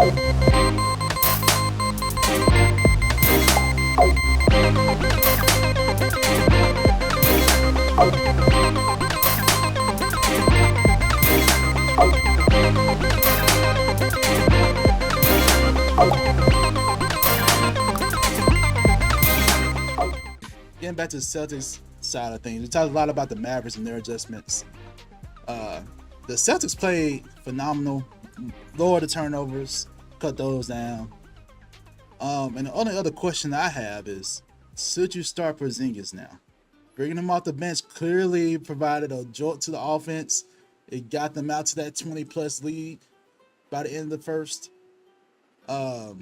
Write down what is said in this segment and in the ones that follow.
Getting back to the Celtics side of things, we talked a lot about the Mavericks and their adjustments. The Celtics played phenomenal, lower the turnovers, cut those down. And the only other question I have is, should you start Porzingis now? Bringing him off the bench clearly provided a jolt to the offense. It got them out to that 20-plus lead by the end of the first. What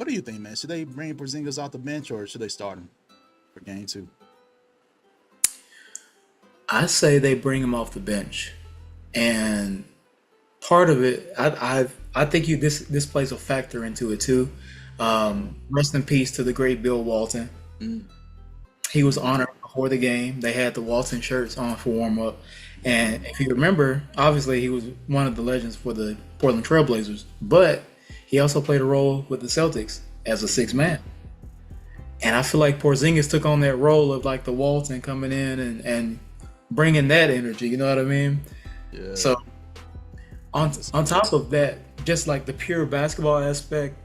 do you think, man? Should they bring Porzingis off the bench or should they start him for game 2? I say they bring him off the bench, and part of it, I think this plays a factor into it too. Rest in peace to the great Bill Walton. He was honored before the game. They had the Walton shirts on for warm up, and if you remember, obviously he was one of the legends for the Portland Trailblazers, but he also played a role with the Celtics as a sixth man. And I feel like Porzingis took on that role of like the Walton coming in and bringing that energy, you know what I mean? Yeah. So on top of that, just like the pure basketball aspect,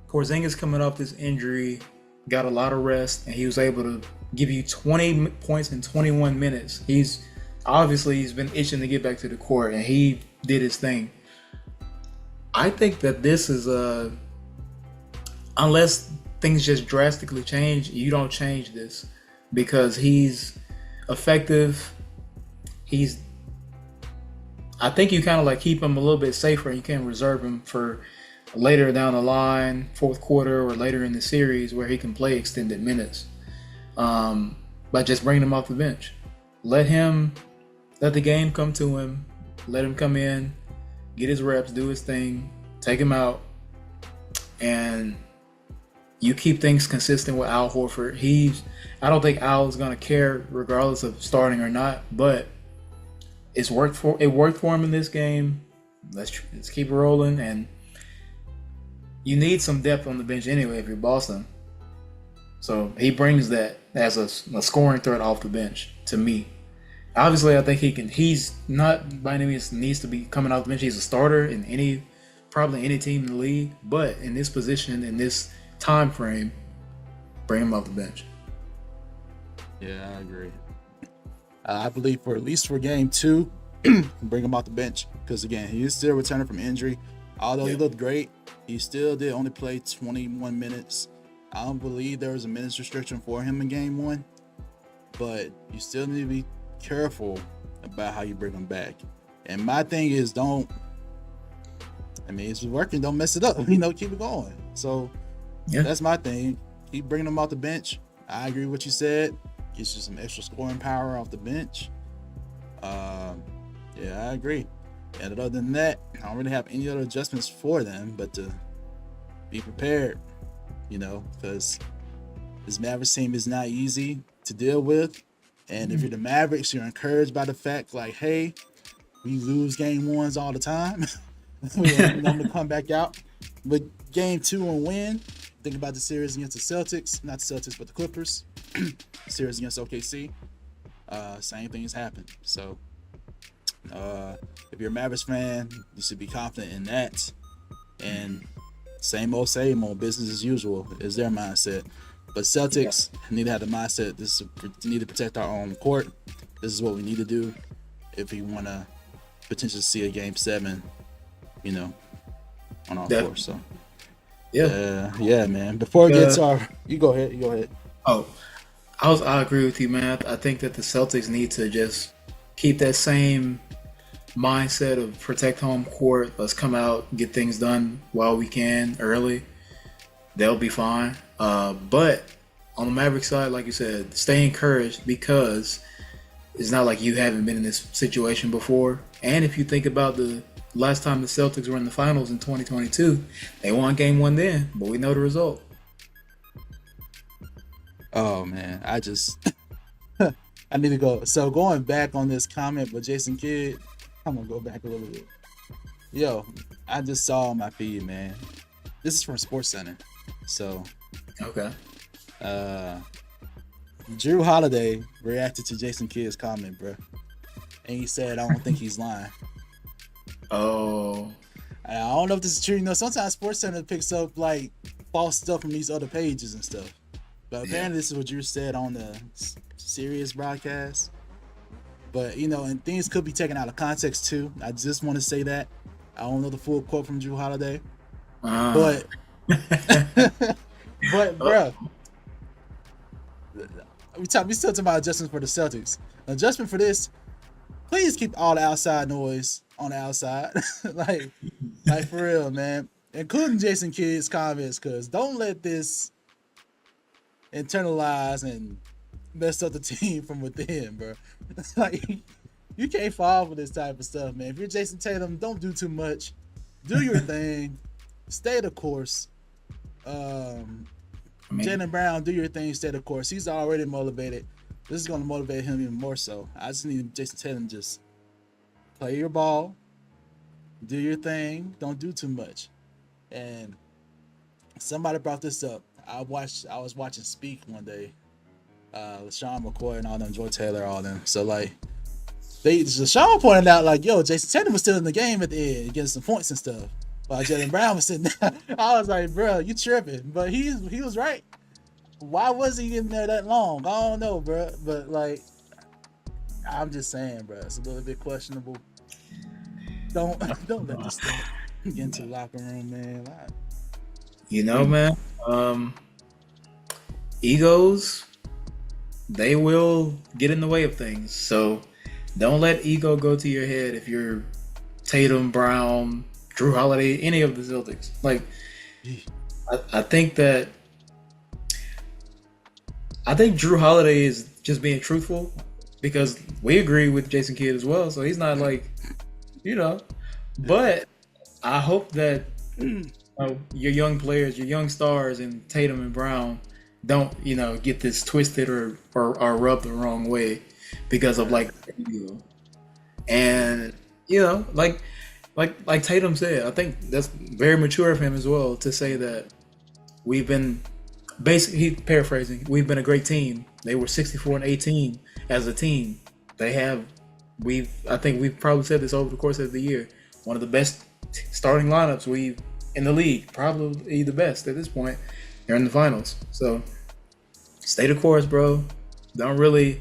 Porzingis coming off this injury, got a lot of rest, and he was able to give you 20 points in 21 minutes. He's been itching to get back to the court, and he did his thing. I think that this is unless things just drastically change, you don't change this because he's effective. I think you kind of like keep him a little bit safer. You can reserve him for later down the line, fourth quarter or later in the series where he can play extended minutes. By just bringing him off the bench. Let the game come to him. Let him come in, get his reps, do his thing, take him out, and you keep things consistent with Al Horford. I don't think Al is gonna care regardless of starting or not, but it worked for him in this game. Let's keep it rolling, and you need some depth on the bench anyway if you're Boston. So he brings that as a scoring threat off the bench to me. Obviously, I think he's not by any means needs to be coming off the bench. He's a starter in probably any team in the league, but in this position, in this time frame, bring him off the bench. Yeah, I agree. I believe at least for game 2, bring him off the bench because again, he is still returning from injury. Although he looked great, he still did only play 21 minutes. I don't believe there was a minutes restriction for him in game 1, but you still need to be careful about how you bring him back. And my thing is it's working, don't mess it up, keep it going. So that's my thing. Keep bringing him off the bench. I agree with what you said. Gets you some extra scoring power off the bench. I agree. And other than that, I don't really have any other adjustments for them, but to be prepared, because this Mavericks team is not easy to deal with. And if you're the Mavericks, you're encouraged by the fact, like, hey, we lose game 1s all the time. We want them to come back out. But game 2 and win. Think about the series against the Celtics. Not the Celtics, but the Clippers. Series against OKC. Same thing has happened. So, if you're a Mavericks fan, you should be confident in that. And same old, business as usual is their mindset. But Celtics need to have the mindset, we need to protect our own court. This is what we need to do if we want to potentially see a game 7, on our floor. So, man. Before it gets you go ahead. Oh, I agree with you, man. I think that the Celtics need to just keep that same mindset of protect home court. Let's come out, get things done while we can early. They'll be fine. But on the Maverick side, like you said, stay encouraged because it's not like you haven't been in this situation before. And if you think about the last time the Celtics were in the finals in 2022, they won game 1 then, but we know the result. Oh, man. I need to go. So going back on this comment with Jason Kidd, I'm going to go back a little bit. I just saw on my feed, man. This is from SportsCenter. So, okay. Drew Holiday reacted to Jason Kidd's comment, bro, and he said, "I don't think he's lying." Oh. I don't know if this is true. You know, sometimes SportsCenter picks up like false stuff from these other pages and stuff. But apparently, this is what Drew said on the Sirius broadcast. But you know, and things could be taken out of context too. I just want to say that I don't know the full quote from Drew Holiday, but bro, we still talking about adjustments for the Celtics. Adjustment for this: please keep all the outside noise on the outside, like for real, man, including Jason Kidd's comments, because don't let this internalize and mess up the team from within, bro. Like, you can't fall for this type of stuff, man. If you're Jason Tatum, don't do too much. Do your thing. Stay the course. Jaylen Brown, do your thing. Stay the course. He's already motivated. This is going to motivate him even more so. I just need Jason Tatum just play your ball. Do your thing. Don't do too much. And somebody brought this up. I was watching Speak one day. Sean McCoy and all them, Joy Taylor, all them. So like, Sean pointed out like, yo, Jason Tatum was still in the game at the end, getting some points and stuff, while Jaylen Brown was sitting there. I was like, bro, you tripping? But he was right. Why was he in there that long? I don't know, bro. But like, I'm just saying, bro, it's a little bit questionable. Don't let this thing get into the locker room, man. You know, man. Egos, they will get in the way of things. So don't let ego go to your head if you're Tatum, Brown, Drew Holiday, any of the Celtics. Like, I think Drew Holiday is just being truthful, because we agree with Jason Kidd as well. So he's not like, you know, but I hope that your young players, your young stars in Tatum and Brown don't, you know, get this twisted or rubbed the wrong way because of like, and you know, like Tatum said, I think that's very mature of him as well to say that we've been basically, paraphrasing, we've been a great team. They were 64-18 as a team. I think we've probably said this over the course of the year. One of the best starting lineups in the league, probably the best at this point. They're in the finals. So stay the course, bro. Don't really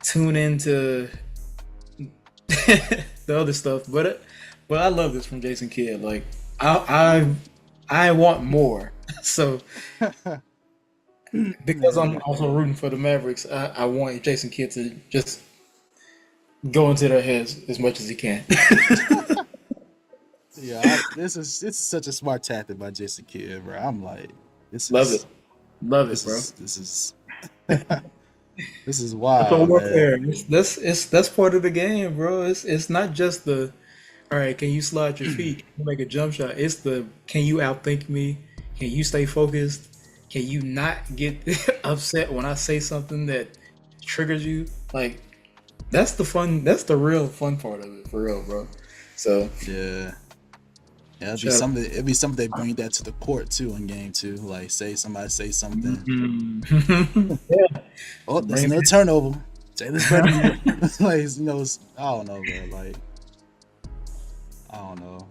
tune into the other stuff. But I love this from Jason Kidd. Like, I want more. So because I'm also rooting for the Mavericks, I want Jason Kidd to just go into their heads as much as he can. Yeah, this is such a smart tactic by Jason Kidd, bro. I'm like, love it, bro. This is this is wild. That's part of the game, bro. It's not just the, all right, can you slide your feet, make a jump shot. It's the, can you outthink me? Can you stay focused? Can you not get upset when I say something that triggers you? Like, that's the fun. That's the real fun part of it, for real, bro. So yeah, it'd be something they bring that to the court too in game two. Like, somebody say something. Mm-hmm. Yeah. Oh, that's another turnover. Taylor's better. Like, you know, I don't know, bro. Like, I don't know.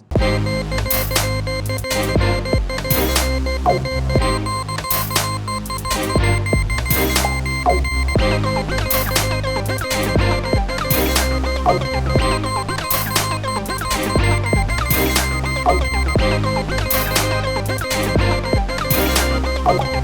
Oh.